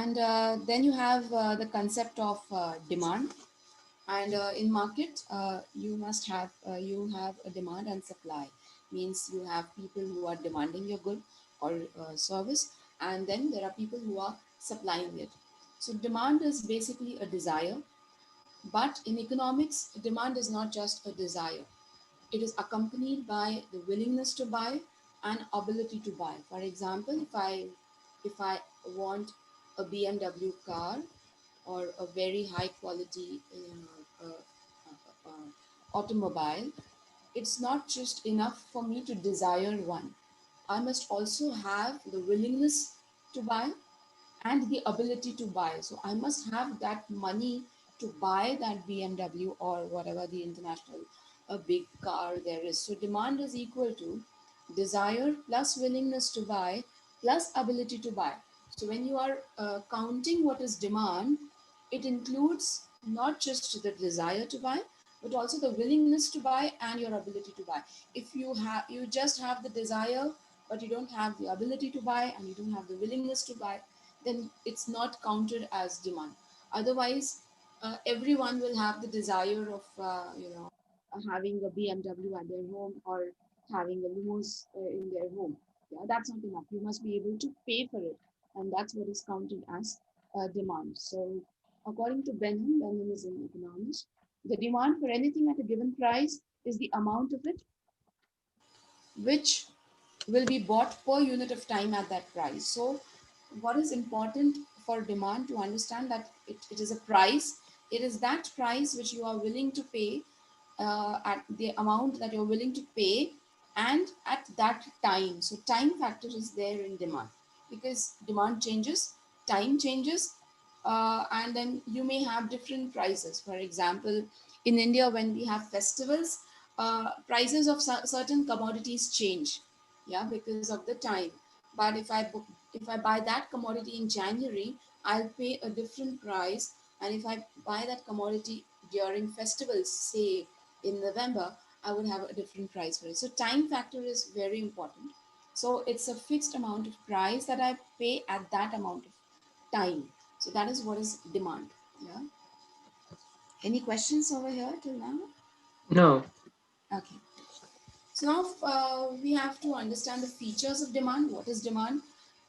And then you have the concept of demand. And in market, you have a demand and supply. Means you have people who are demanding your good or service, and then there are people who are supplying it. So demand is basically a desire, but in economics, demand is not just a desire. It is accompanied by the willingness to buy and ability to buy. For example, if I want a BMW car or a very high quality automobile, it's not just enough for me to desire one. I must also have the willingness to buy and the ability to buy. So I must have that money to buy that BMW or whatever the international a big car there is. So demand is equal to desire plus willingness to buy plus ability to buy. So when you are counting what is demand, it includes not just the desire to buy, but also the willingness to buy and your ability to buy. If you just have the desire, but you don't have the ability to buy and you don't have the willingness to buy, then it's not counted as demand. Otherwise, everyone will have the desire of having a BMW at their home or having a Lumos in their home. Yeah, that's not enough. You must be able to pay for it, and that's what is counted as demand. So, according to Benham is an economist. The demand for anything at a given price is the amount of it which will be bought per unit of time at that price. So, what is important for demand to understand that it is a price. It is that price which you are willing to pay at the amount that you're willing to pay and at that time. So, time factor is there in demand because demand changes, time changes, and then you may have different prices. For example, in India, when we have festivals, prices of certain commodities change, yeah, because of the time. But if I buy that commodity in January, I'll pay a different price, and if I buy that commodity during festivals, say in November, I would have a different price for it. So time factor is very important. So it's a fixed amount of price that I pay at that amount of time. So that is what is demand. Yeah. Any questions over here till now? No. Okay. So now we have to understand the features of demand. What is demand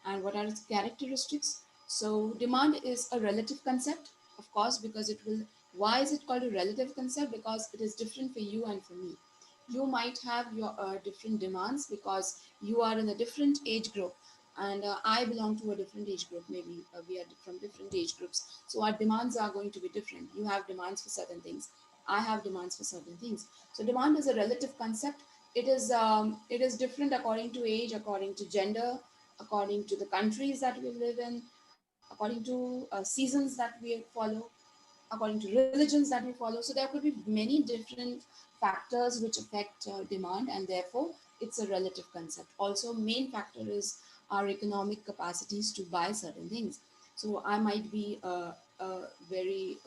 and what are its characteristics? So demand is a relative concept, of course, because it will. Why is it called a relative concept? Because it is different for you and for me. You might have your different demands because you are in a different age group, and I belong to a different age group. Maybe we are from different age groups, so our demands are going to be different. You have demands for certain things. I have demands for certain things. So demand is a relative concept. It is different according to age, according to gender, according to the countries that we live in, according to seasons that we follow, according to religions that we follow. So there could be many different factors which affect demand, and therefore it's a relative concept. Also, main factor is our economic capacities to buy certain things. So I might be a very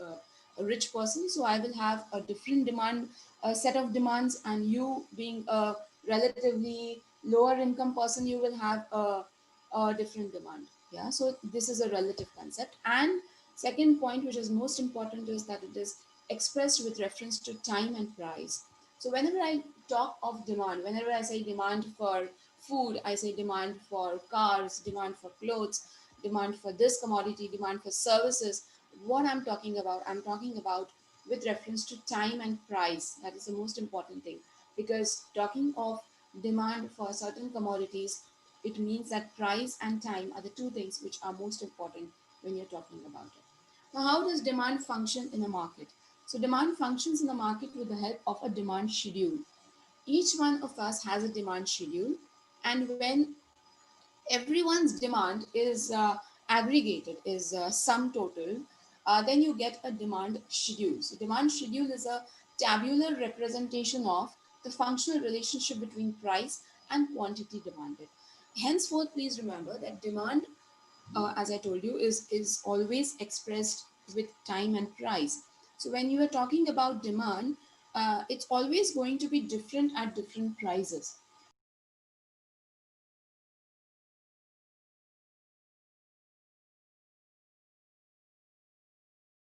a rich person, so I will have a different demand, a set of demands, and you being a relatively lower income person, you will have a different demand. Yeah, so this is a relative concept. And second point, which is most important, is that it is expressed with reference to time and price. So whenever I talk of demand, whenever I say demand for food, I say demand for cars, demand for clothes, demand for this commodity, demand for services. What I'm talking about with reference to time and price. That is the most important thing, because talking of demand for certain commodities, it means that price and time are the two things which are most important when you're talking about it. Now, how does demand function in a market? So, demand functions in the market with the help of a demand schedule. Each one of us has a demand schedule, and when everyone's demand is aggregated, is sum total, then you get a demand schedule. So, demand schedule is a tabular representation of the functional relationship between price and quantity demanded. Henceforth, please remember that demand, as I told you, is always expressed with time and price. So when you are talking about demand, it's always going to be different at different prices.